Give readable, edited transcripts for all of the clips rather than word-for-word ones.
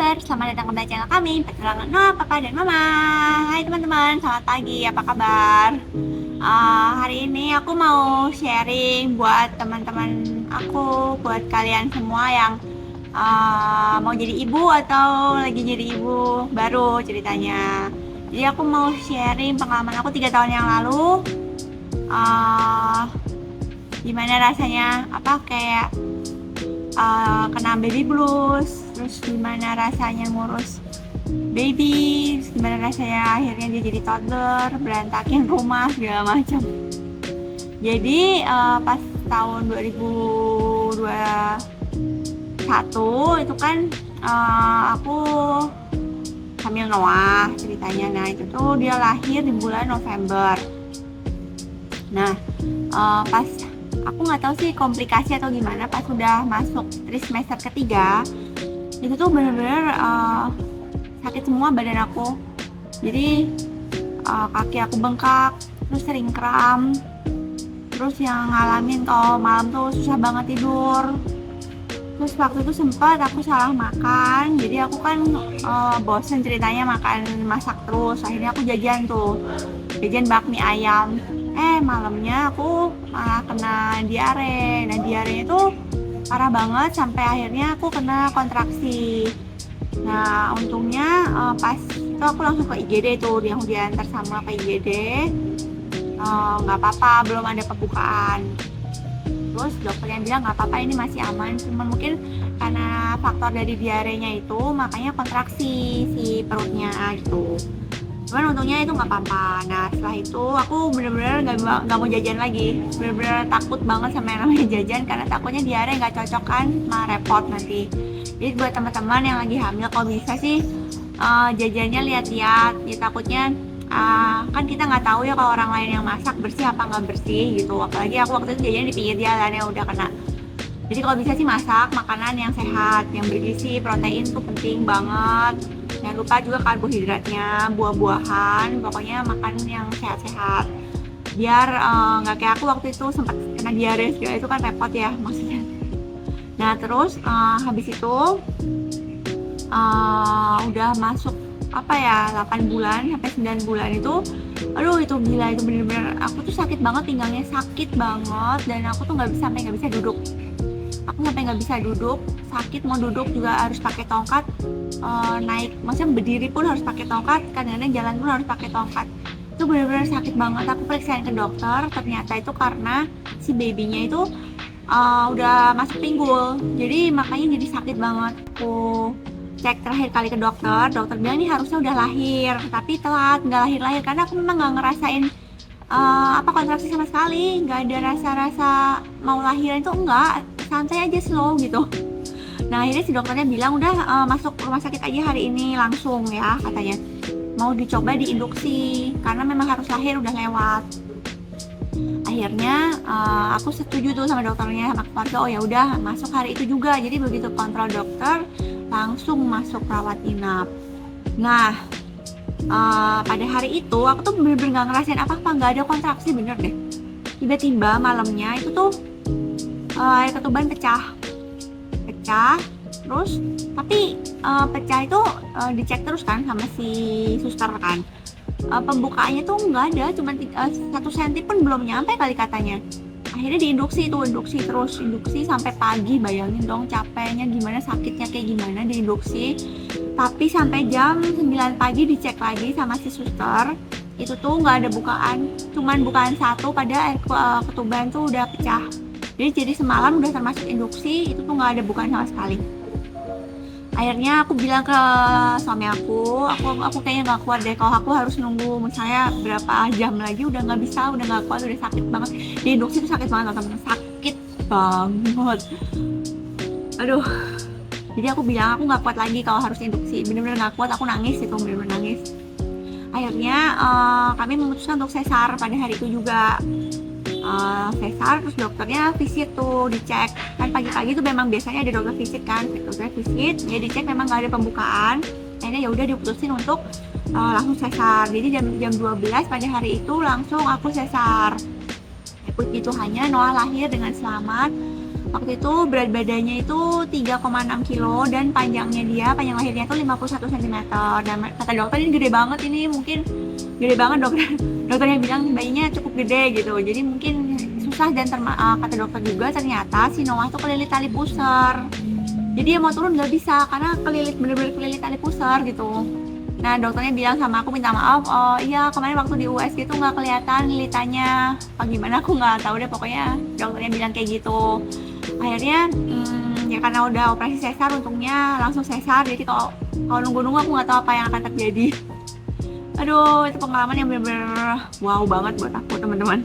kabar? Selamat datang kembali channel kami, Petualangan Noah, Papa dan Mama. Hai teman-teman, selamat pagi, apa kabar? Hari ini aku mau sharing buat teman-teman aku, buat kalian semua yang mau jadi ibu atau lagi jadi ibu baru ceritanya. Jadi aku mau sharing pengalaman aku 3 tahun yang lalu. Gimana rasanya, kayak kena baby blues, terus gimana rasanya ngurus baby, gimana rasanya akhirnya dia jadi toddler, berantakin rumah segala macam. Jadi pas tahun 2021 itu kan aku hamil Noah ceritanya. Nah itu tuh dia lahir di bulan November. Nah pas aku nggak tahu sih komplikasi atau gimana, pas sudah masuk trimester ketiga itu tuh bener-bener sakit semua badan aku. Jadi kaki aku bengkak, terus sering kram, terus yang ngalamin kalau malam tuh susah banget tidur. Terus waktu itu sempat aku salah makan, jadi aku kan bosen ceritanya masak terus. Akhirnya aku jajan bakmi ayam. Malamnya aku malah kena diare. Nah diarenya itu parah banget sampai akhirnya aku kena kontraksi. Nah untungnya pas itu aku langsung ke IGD tuh, yang diantar sama ke IGD. Nggak apa-apa, belum ada pembukaan. Terus dokternya bilang nggak apa-apa, ini masih aman, cuma mungkin karena faktor dari diarenya itu makanya kontraksi si perutnya gitu. Cuman untungnya itu nggak apa-apa. Nah setelah itu aku bener-bener nggak mau jajan lagi, bener-bener takut banget sama yang namanya jajan, karena takutnya diare nggak cocok kan, malah repot nanti. Jadi buat teman-teman yang lagi hamil, kalau bisa sih jajannya lihat-lihat ya, takutnya kan kita nggak tahu ya kalau orang lain yang masak bersih apa nggak bersih gitu. Apalagi aku waktu itu jajan di pinggir jalan yang udah kena. Jadi kalau bisa sih masak makanan yang sehat, yang bergizi, protein tuh penting banget. Jangan lupa juga karbohidratnya, buah-buahan, pokoknya makan yang sehat-sehat. Biar nggak kayak aku waktu itu sempat kena diare segala, itu kan repot ya maksudnya. Nah terus habis itu udah masuk 8 bulan sampai 9 bulan itu, aduh itu gila, itu bener-bener aku tuh sakit banget, pinggangnya sakit banget, dan aku tuh sampai nggak bisa duduk. Aku sampai nggak bisa duduk, sakit, mau duduk juga harus pakai tongkat, naik, maksudnya berdiri pun harus pakai tongkat, kadang-kadang jalan pun harus pakai tongkat. Itu benar-benar sakit banget. Aku periksain ke dokter, ternyata itu karena si babynya itu udah masuk pinggul, jadi makanya jadi sakit banget. Aku cek terakhir kali ke dokter bilang ini harusnya udah lahir, tapi telat, nggak lahir-lahir, karena aku memang nggak ngerasain kontraksi sama sekali, nggak ada rasa-rasa mau lahiran, itu enggak, santai aja, slow gitu. Nah akhirnya si dokternya bilang udah masuk rumah sakit aja hari ini langsung ya, katanya mau dicoba diinduksi karena memang harus lahir udah lewat. Akhirnya aku setuju tuh sama dokternya, sama keluarga, oh ya udah masuk hari itu juga. Jadi begitu kontrol dokter langsung masuk rawat inap. Nah pada hari itu aku tuh bener-bener nggak ngerasain apa-apa, nggak ada kontraksi, bener deh. Tiba-tiba malamnya itu tuh air ketuban pecah, terus tapi pecah itu dicek terus kan sama si suster kan. Pembukaannya tuh nggak ada, cuma 1 cm pun belum nyampe kali katanya. Akhirnya induksi sampai pagi. Bayangin dong capeknya gimana, sakitnya kayak gimana diinduksi. Tapi sampai jam 9 pagi dicek lagi sama si suster, itu tuh nggak ada bukaan, cuman bukaan 1 pada air ketuban tuh udah pecah. Jadi semalam udah termasuk induksi, itu tuh nggak ada bukaan sama sekali. Akhirnya aku bilang ke suami aku kayaknya nggak kuat deh, kalau aku harus nunggu misalnya berapa jam lagi, udah nggak bisa, udah nggak kuat, udah sakit banget. Di induksi itu sakit banget teman-teman, sakit banget. Aduh. Jadi aku bilang aku nggak kuat lagi kalau harus induksi, bener-bener nggak kuat, aku nangis itu, bener-bener nangis. Akhirnya kami memutuskan untuk sesar pada hari itu juga. Sesar, terus dokternya visit tuh, dicek kan pagi-pagi tuh memang biasanya ada dokter visit kan, dokter visit ya, dicek memang nggak ada pembukaan. Akhirnya ya udah diputusin untuk langsung sesar. Jadi jam 12 pada hari itu langsung aku sesar. Puji Tuhannya Noah lahir dengan selamat. Waktu itu berat badannya itu 3,6 kilo dan panjang lahirnya itu 51 cm. Dan kata dokter ini gede banget, ini mungkin gede banget dokternya bilang bayinya cukup gede gitu, jadi mungkin susah. Dan kata dokter juga ternyata si Noah itu kelilit tali pusar, jadi dia mau turun nggak bisa karena bener-bener kelilit tali pusar gitu. Nah dokternya bilang sama aku, minta maaf, oh iya kemarin waktu di USG itu nggak kelihatan lilitannya apa gimana, aku nggak tahu deh, pokoknya dokternya bilang kayak gitu. Akhirnya ya karena udah operasi sesar, untungnya langsung sesar, jadi kalau nunggu-nunggu aku nggak tahu apa yang akan terjadi. Aduh, itu pengalaman yang bener-bener wow banget buat aku, teman-teman.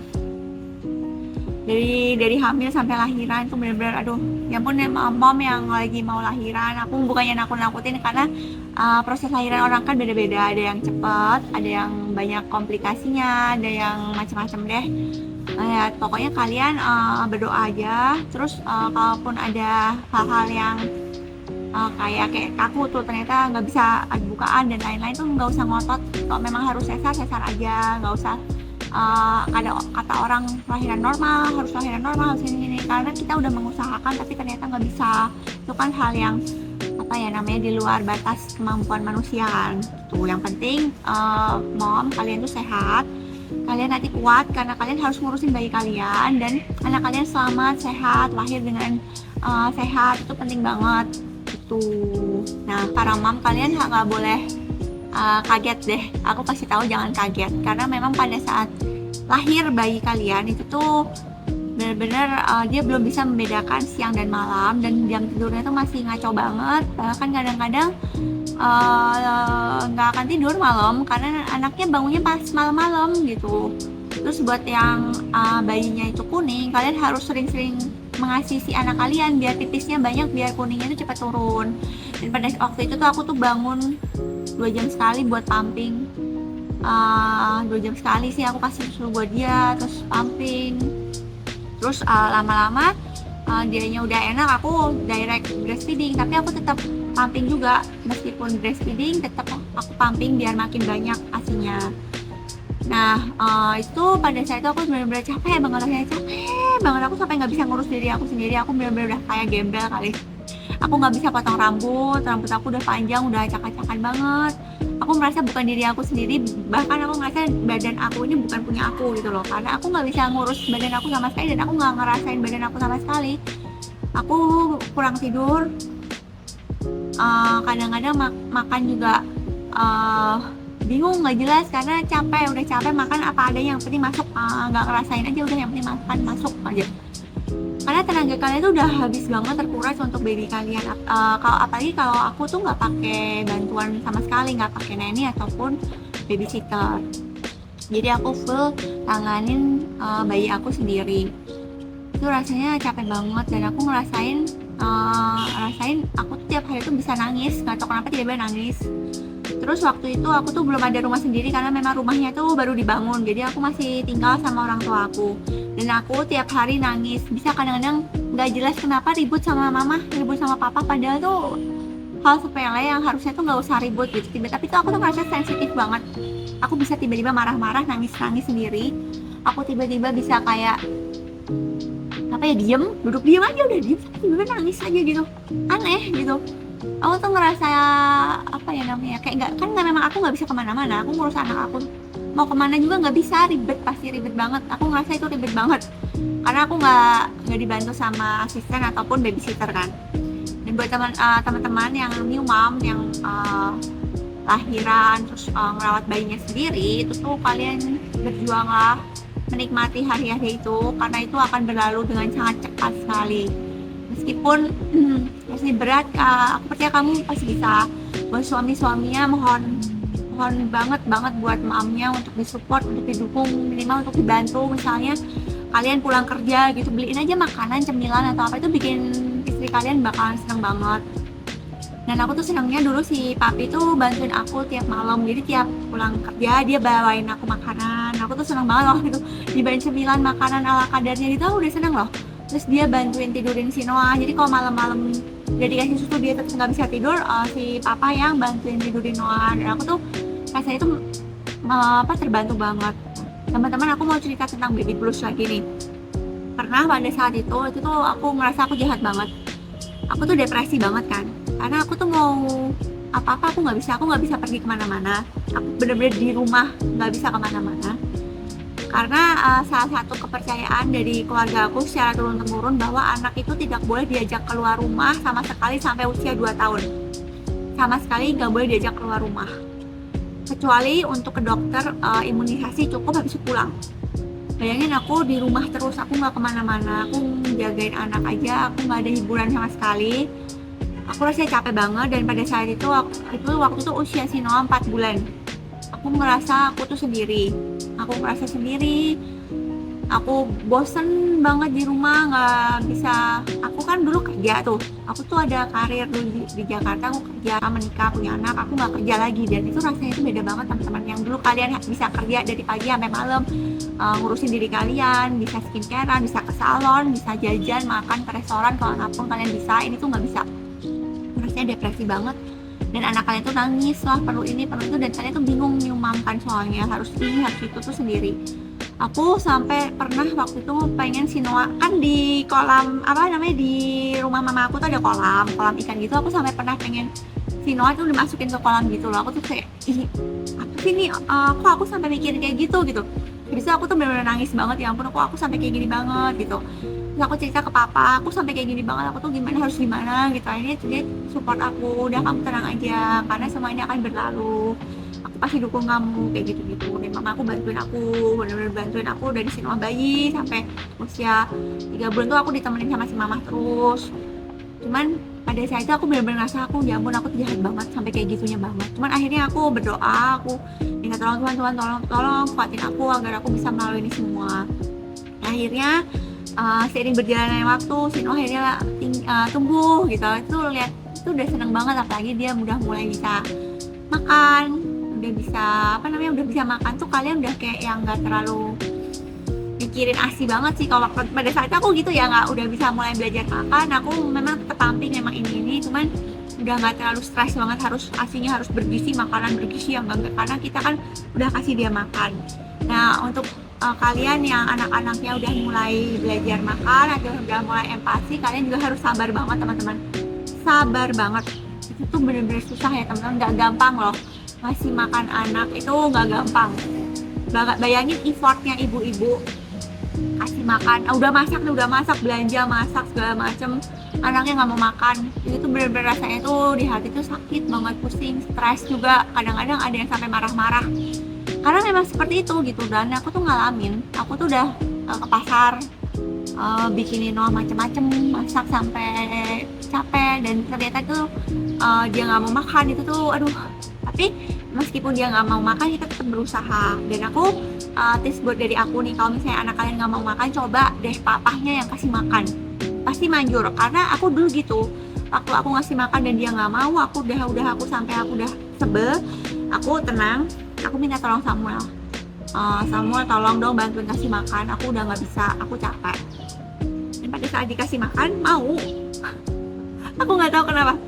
Dari hamil sampai lahiran itu bener-bener aduh, ya ampun ya, mom yang lagi mau lahiran, aku bukannya nakut-nakutin karena proses lahiran orang kan beda-beda, ada yang cepat, ada yang banyak komplikasinya, ada yang macam-macam deh. Ya pokoknya kalian berdoa aja. Terus kalaupun ada hal-hal yang kayak aku tuh ternyata nggak bisa bukaan dan lain-lain tuh nggak usah ngotot. Kalau memang harus sesar aja, nggak usah ada kata orang lahiran normal harus ini, karena kita udah mengusahakan tapi ternyata nggak bisa. Itu kan hal yang apa ya namanya, di luar batas kemampuan manusia kan. Tuh yang penting mom kalian tuh sehat, kalian nanti kuat karena kalian harus ngurusin bayi kalian dan anak kalian selamat sehat, lahir dengan sehat, itu penting banget itu. Nah para mom kalian nggak boleh kaget deh, aku kasih tahu jangan kaget, karena memang pada saat lahir bayi kalian itu tuh benar-benar dia belum bisa membedakan siang dan malam, dan jam tidurnya tuh masih ngaco banget, bahkan kadang-kadang nggak akan tidur malam karena anaknya bangunnya pas malam-malam gitu. Terus buat yang bayinya itu kuning, kalian harus sering-sering mengasih si anak kalian biar pipisnya banyak, biar kuningnya itu cepat turun. Dan pada waktu itu tuh aku tuh bangun 2 jam sekali buat pumping, 2 jam sekali sih aku kasih susu buat dia, terus pumping. Terus lama-lama dianya udah enak, aku direct breastfeeding, tapi aku tetap pumping juga. Meskipun breastfeeding tetap aku pumping biar makin banyak asinya. Nah itu pada saat itu aku benar-benar capek banget, aku sampai nggak bisa ngurus diri aku sendiri. Aku benar-benar udah kayak gembel kali. Aku nggak bisa potong rambut aku udah panjang, udah acak-acakan banget. Aku merasa bukan diri aku sendiri, bahkan aku merasa badan aku ini bukan punya aku gitu loh, karena aku nggak bisa ngurus badan aku sama sekali, dan aku nggak ngerasain badan aku sama sekali. Aku kurang tidur, kadang-kadang makan juga bingung, nggak jelas, karena udah capek makan apa adanya, yang penting masuk, nggak ngerasain aja, udah yang penting makan masuk aja. Karena tenaga kalian tuh udah habis banget, terkuras untuk baby kalian. Apalagi kalau aku tuh nggak pakai bantuan sama sekali, nggak pakai nanny ataupun babysitter. Jadi aku full tanganin bayi aku sendiri. Itu rasanya capek banget, dan aku ngerasain aku tuh tiap hari tuh bisa nangis, nggak tahu kenapa tiba-tiba nangis. Terus waktu itu aku tuh belum ada rumah sendiri karena memang rumahnya tuh baru dibangun, jadi aku masih tinggal sama orang tua aku. Dan aku tiap hari nangis, bisa kadang-kadang nggak jelas kenapa ribut sama mama, ribut sama papa, padahal tuh hal sepele yang harusnya tuh nggak usah ribut gitu. Tapi tuh aku tuh ngerasa sensitif banget. Aku bisa tiba-tiba marah-marah, nangis-nangis sendiri. Aku tiba-tiba bisa kayak apa ya, duduk diem aja, udah diem, tiba-tiba nangis aja gitu, aneh gitu. Aku tuh ngerasa apa ya namanya, kayak nggak memang aku nggak bisa kemana-mana, aku ngurus anak aku mau kemana juga nggak bisa, pasti ribet banget. Aku ngerasa itu ribet banget karena aku nggak dibantu sama asisten ataupun babysitter kan. Dan buat teman-teman yang new mom, yang lahiran terus ngerawat bayinya sendiri, itu tuh kalian berjuanglah, menikmati hari-hari itu, karena itu akan berlalu dengan sangat cepat sekali. Meskipun pasti berat, aku percaya kamu pasti bisa. Buat suami-suaminya, mohon banget buat mamnya untuk disupport, untuk didukung, minimal untuk dibantu. Misalnya kalian pulang kerja gitu, beliin aja makanan, cemilan atau apa, itu bikin istri kalian bakalan seneng banget. Dan aku tuh senangnya dulu si papi tuh bantuin aku tiap malam, jadi tiap pulang kerja dia bawain aku makanan. Aku tuh seneng banget loh gitu, dibawain cemilan, makanan ala kadarnya gitu, aku udah seneng loh. Terus dia bantuin tidurin si Noah, jadi kalau malam-malam udah dikasih susu dia tetap nggak bisa tidur, si papa yang bantuin tidurin Noah. Dan aku tuh rasanya itu terbantu banget. Teman-teman, aku mau cerita tentang baby blues lagi nih. pernah pada saat itu tuh aku ngerasa aku jahat banget, aku tuh depresi banget kan, karena aku tuh mau apa-apa aku nggak bisa pergi kemana-mana, aku bener-bener di rumah nggak bisa kemana-mana, karena salah satu kepercayaan dari keluarga aku secara turun-temurun bahwa anak itu tidak boleh diajak keluar rumah sama sekali sampai usia 2 tahun, sama sekali nggak boleh diajak keluar rumah, kecuali untuk ke dokter imunisasi cukup habis pulang. Bayangin aku di rumah terus, aku nggak kemana-mana, aku jagain anak aja, aku nggak ada hiburan sama sekali. Aku rasanya capek banget, dan pada saat itu waktu itu usia si Noah 4 bulan. Aku ngerasa aku tuh sendiri, aku ngerasa sendiri, aku bosen banget di rumah, nggak bisa. Aku kan dulu kerja tuh, aku tuh ada karir dulu di Jakarta, aku kerja, menikah, punya anak, aku nggak kerja lagi, dan itu rasanya itu beda banget teman-teman. Yang dulu kalian bisa kerja dari pagi sampai malam, ngurusin diri kalian, bisa skincarean, bisa ke salon, bisa jajan, makan ke restoran, kalau apapun kalian bisa, ini tuh nggak bisa. Rasanya depresi banget, dan anak kalian tuh nangis lah, perlu ini perlu itu, dan kalian tuh bingung nyumamkan, soalnya harus ini harus itu tuh sendiri. Aku sampai pernah waktu itu pengen si Noah, kan di kolam apa namanya, di rumah mama aku tuh ada kolam ikan gitu, aku sampai pernah pengen si Noah tuh dimasukin ke kolam gitu loh. Aku tuh kayak, ih apa sih nih, kok aku sampai mikirin kayak gitu. Habis itu aku tuh bener-bener nangis banget, ya ampun aku sampai kayak gini banget gitu. Terus aku cerita ke papa, aku sampai kayak gini banget, aku tuh harus gimana gitu. Akhirnya dia support aku, udah kamu tenang aja, karena semua ini akan berlalu, aku pasti dukung kamu, kayak gitu-gitu. Dan mama aku bantuin aku, bener-bener bantuin aku dari si Noah bayi sampai usia 3 bulan tuh aku ditemenin sama si mama terus. Cuman pada saat itu aku bener-bener ngerasa aku, ya ampun aku tuh jahat banget, sampai kayak gitunya banget. Cuman akhirnya aku berdoa, aku minta tolong Tuhan, tolong kuatin aku agar aku bisa melalui ini semua. Akhirnya seiring berjalannya waktu, si Noah akhirnya tumbuh gitu. Itu lihat, itu udah seneng banget, apalagi dia udah mulai bisa makan, udah bisa udah bisa makan tuh, kalian udah kayak yang nggak terlalu mikirin ASI banget sih. Kalau pada saat itu aku gitu ya, nggak, udah bisa mulai belajar makan, aku memang tetap pumping memang ini, cuman udah nggak terlalu stres banget harus ASInya harus bergizi, makanan bergizi, yang enggak, karena kita kan udah kasih dia makan. Nah untuk kalian yang anak-anaknya udah mulai belajar makan atau udah mulai empati, kalian juga harus sabar banget teman-teman, sabar banget. Itu tuh bener-bener susah ya teman-teman, nggak gampang loh ngasih makan anak, itu nggak gampang. Bayangin effortnya ibu-ibu kasih makan, udah masak, belanja, masak segala macem, anaknya nggak mau makan. Itu tuh bener-bener rasanya tuh di hati tuh sakit banget, pusing, stres juga, kadang-kadang ada yang sampai marah-marah, karena memang seperti itu gitu. Dan aku tuh ngalamin, aku tuh udah ke pasar, bikinin Noah macem-macem, masak sampai capek, dan ternyata tuh dia nggak mau makan. Itu tuh aduh, tapi meskipun dia nggak mau makan, kita tetap berusaha. Dan aku tips buat dari aku nih, kalau misalnya anak kalian nggak mau makan, coba deh papahnya yang kasih makan, pasti manjur. Karena aku dulu gitu, waktu aku ngasih makan dan dia nggak mau, aku sampai aku udah sebel, aku tenang, aku minta tolong Samuel, tolong dong bantuin kasih makan, aku udah nggak bisa, aku capek. Dan pada saat dikasih makan mau, aku nggak tahu kenapa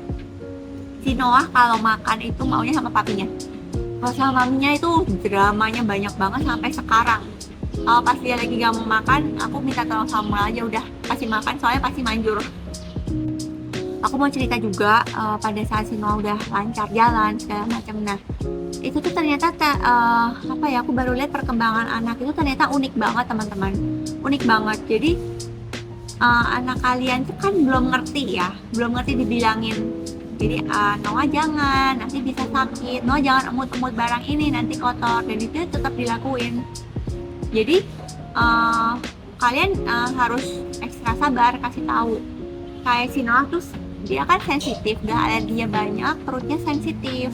si Noah kalau makan itu maunya sama papinya. Kalau sama maminya itu dramanya banyak banget sampai sekarang. Kalau pas dia lagi gak mau makan, aku minta tolong Samuel aja, udah kasih makan, soalnya pasti manjur. Aku mau cerita juga pada saat si Noah udah lancar jalan segala macam. Nah itu tuh ternyata aku baru lihat perkembangan anak itu ternyata unik banget teman-teman, unik banget. Jadi anak kalian tuh kan belum ngerti dibilangin, jadi Noah jangan, nanti bisa sakit, Noah jangan emut-emut barang ini, nanti kotor, dan itu tetap dilakuin. Jadi kalian harus ekstra sabar, kasih tahu. Kayak si Noah tuh dia kan sensitif, udah alerginya banyak, perutnya sensitif.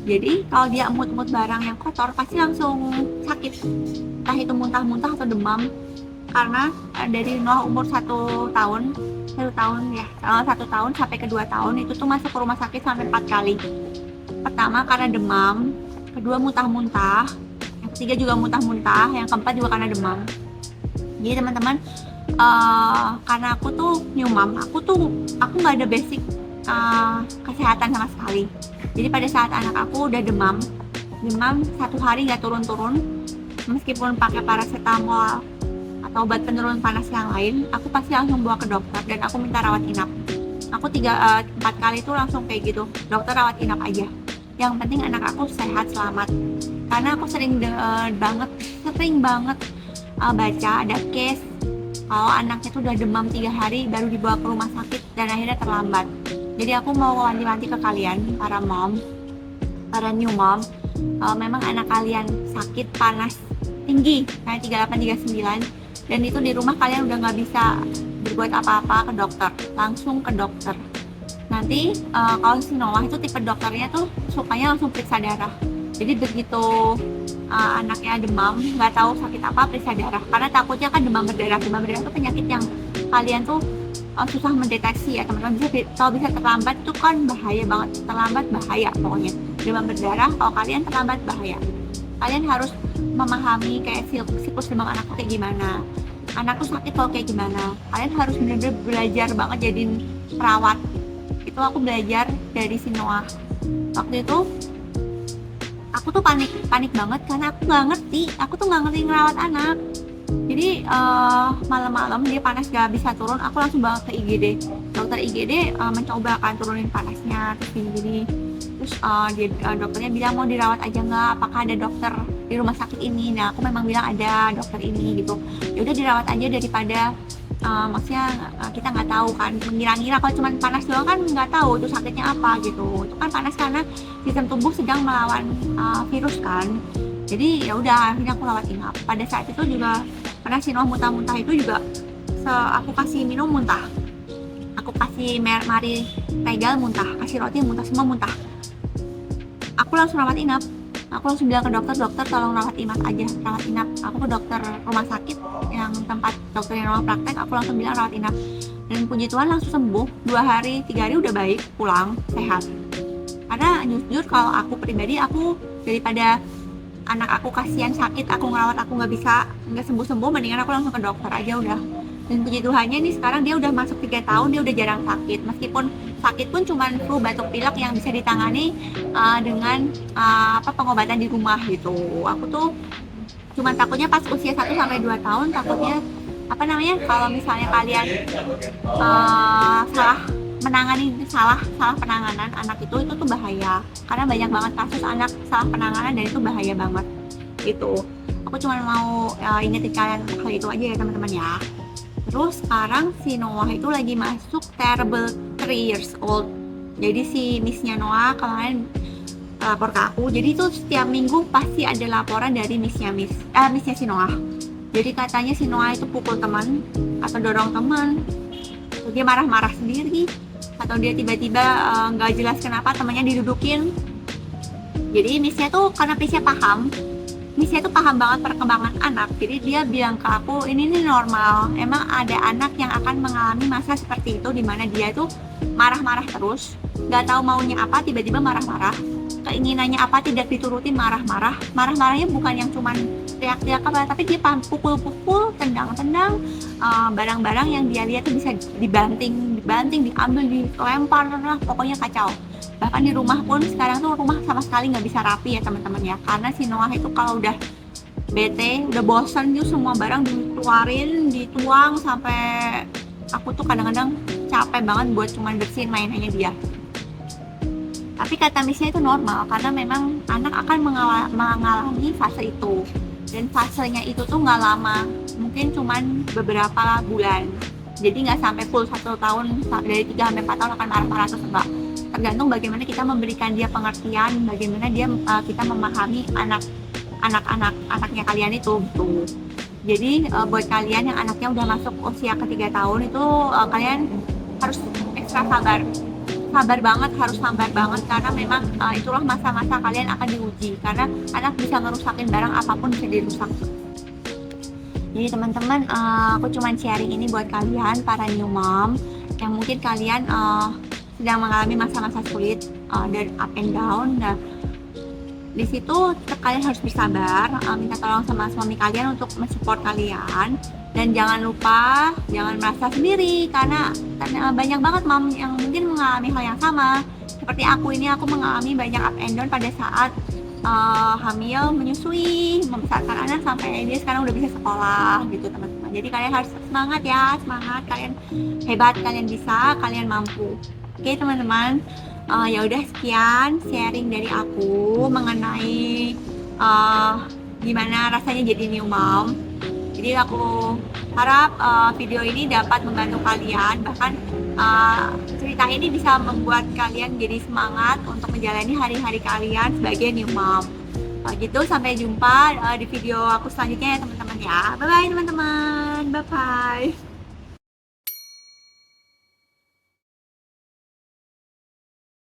Jadi kalau dia emut-emut barang yang kotor pasti langsung sakit, entah itu muntah-muntah atau demam. Karena dari Noah umur 1 tahun sampai ke 2 tahun itu tuh masuk ke rumah sakit sampai 4 kali. Pertama karena demam, kedua muntah-muntah, yang ketiga juga muntah-muntah, yang keempat juga karena demam. Jadi teman-teman, karena aku tuh new mom, aku nggak ada basic kesehatan sama sekali. Jadi pada saat anak aku udah demam 1 hari nggak turun-turun, meskipun pakai paracetamol atau obat penurun panas yang lain, aku pasti langsung bawa ke dokter dan aku minta rawat inap. Aku 4 kali itu langsung kayak gitu, dokter rawat inap aja. Yang penting anak aku sehat selamat. Karena aku sering banget baca ada case kalau anaknya tuh udah demam 3 hari baru dibawa ke rumah sakit dan akhirnya terlambat. Jadi aku mau wanti-wanti ke kalian para mom, para new mom, kalau memang anak kalian sakit panas tinggi kayak 38 39 dan itu di rumah kalian udah nggak bisa berbuat apa-apa, ke dokter, langsung ke dokter. Nanti kalau si Noah itu tipe dokternya tuh sukanya langsung periksa darah. Jadi begitu anaknya demam, nggak tahu sakit apa, periksa darah. Karena takutnya kan demam berdarah. Demam berdarah itu penyakit yang kalian tuh susah mendeteksi ya teman-teman. Kalau bisa terlambat tuh kan bahaya banget. Terlambat bahaya pokoknya. Demam berdarah kalau kalian terlambat bahaya. Kalian harus memahami kayak siklus demam anak tuh kayak gimana. Anak tuh sakit kalau kayak gimana. Kalian harus benar-benar belajar banget jadi perawat. Itu aku belajar dari si Noah. Waktu itu aku tuh panik banget karena aku tuh nggak ngerti ngerawat anak. Jadi malam-malam dia panas gak bisa turun, aku langsung bawa ke IGD. Dokter IGD mencoba kan turunin panasnya terus gini. Terus dokternya bilang mau dirawat aja nggak, apakah ada dokter di rumah sakit ini. Nah aku memang bilang ada dokter ini gitu. Ya udah dirawat aja daripada maksudnya kita nggak tahu kan, mengira-ngira kalau cuma panas doang kan nggak tahu itu sakitnya apa gitu. Itu kan panas karena sistem tubuh sedang melawan virus kan. Jadi ya udah akhirnya aku rawat inap. Pada saat itu juga karena si Noah muntah-muntah itu juga aku kasih minum muntah, aku kasih mari regal muntah, kasih roti muntah, semua muntah. Aku langsung rawat inap. Aku langsung bilang ke dokter tolong rawat inap aja, rawat inap. Aku ke dokter rumah sakit yang tempat dokter yang praktek, aku langsung bilang rawat inap. Dan puji Tuhan langsung sembuh, 2 hari 3 hari udah baik, pulang sehat. Karena jujur kalau aku pribadi, aku daripada anak aku kasihan sakit, aku ngerawat aku nggak sembuh, mendingan aku langsung ke dokter aja udah. Dan puji Tuhannya nih sekarang dia udah masuk 3 tahun, dia udah jarang sakit. Meskipun sakit pun cuma flu batuk pilek yang bisa ditangani dengan pengobatan di rumah gitu. Aku tuh cuma takutnya pas usia 1 sampai 2 tahun takutnya kalau misalnya kalian salah penanganan anak itu tuh bahaya. Karena banyak banget kasus anak salah penanganan dan itu bahaya banget. Gitu. Aku cuma mau ingetin kalian hal itu aja ya teman-teman ya. Terus sekarang si Noah itu lagi masuk terrible 3 years old. Jadi si Missnya Noah kemarin lapor ke aku. Jadi itu setiap minggu pasti ada laporan dari Missnya si Noah. Jadi katanya si Noah itu pukul teman atau dorong teman, atau dia marah-marah sendiri, atau dia tiba-tiba nggak jelas kenapa temannya didudukin. Jadi Missnya tuh karena Missnya tuh paham banget perkembangan anak, jadi dia bilang ke aku ini normal, emang ada anak yang akan mengalami masa seperti itu dimana dia tuh marah-marah terus, nggak tahu maunya apa, tiba-tiba marah-marah, keinginannya apa tidak diturutin, marahnya bukan yang cuman teriak-teriak apa, tapi dia pukul-pukul, tendang-tendang, barang-barang yang dia lihat tuh bisa dibanting, diambil, dilempar, pokoknya kacau. Bahkan di rumah pun sekarang tuh rumah sama sekali nggak bisa rapi ya teman-teman ya, karena si Noah itu kalau udah bete, udah bosan tuh semua barang dikeluarin, dituang, sampai aku tuh kadang-kadang capek banget buat cuman bersihin mainannya dia. Tapi kata Missnya itu normal karena memang anak akan mengalami fase itu, dan fasenya itu tuh nggak lama, mungkin cuman beberapa bulan, jadi nggak sampai full 1 tahun, dari 3 sampai 4 tahun akan marah-marah terus, enggak. Tergantung bagaimana kita memberikan dia pengertian, bagaimana kita memahami anaknya kalian itu gitu. Jadi buat kalian yang anaknya udah masuk usia ke 3 tahun itu kalian harus ekstra sabar banget karena memang itulah masa-masa kalian akan diuji, karena anak bisa ngerusakin barang apapun, bisa dirusak. Jadi teman-teman, aku cuma sharing ini buat kalian para new mom yang mungkin kalian sedang mengalami masa-masa sulit dan up and down. Nah, di situ kalian harus bersabar, minta tolong sama suami kalian untuk mensupport kalian, dan jangan merasa sendiri karena banyak banget mom yang mungkin mengalami hal yang sama seperti aku ini. Aku mengalami banyak up and down pada saat hamil, menyusui, membesarkan anak sampai dia sekarang udah bisa sekolah gitu teman-teman. Jadi kalian harus semangat ya, semangat, kalian hebat, kalian bisa, kalian mampu. Oke teman-teman, ya udah sekian sharing dari aku mengenai gimana rasanya jadi new mom. Jadi aku harap video ini dapat membantu kalian, bahkan cerita ini bisa membuat kalian jadi semangat untuk menjalani hari-hari kalian sebagai new mom. Gitu, sampai jumpa di video aku selanjutnya ya teman-teman ya. Bye bye teman-teman, bye bye.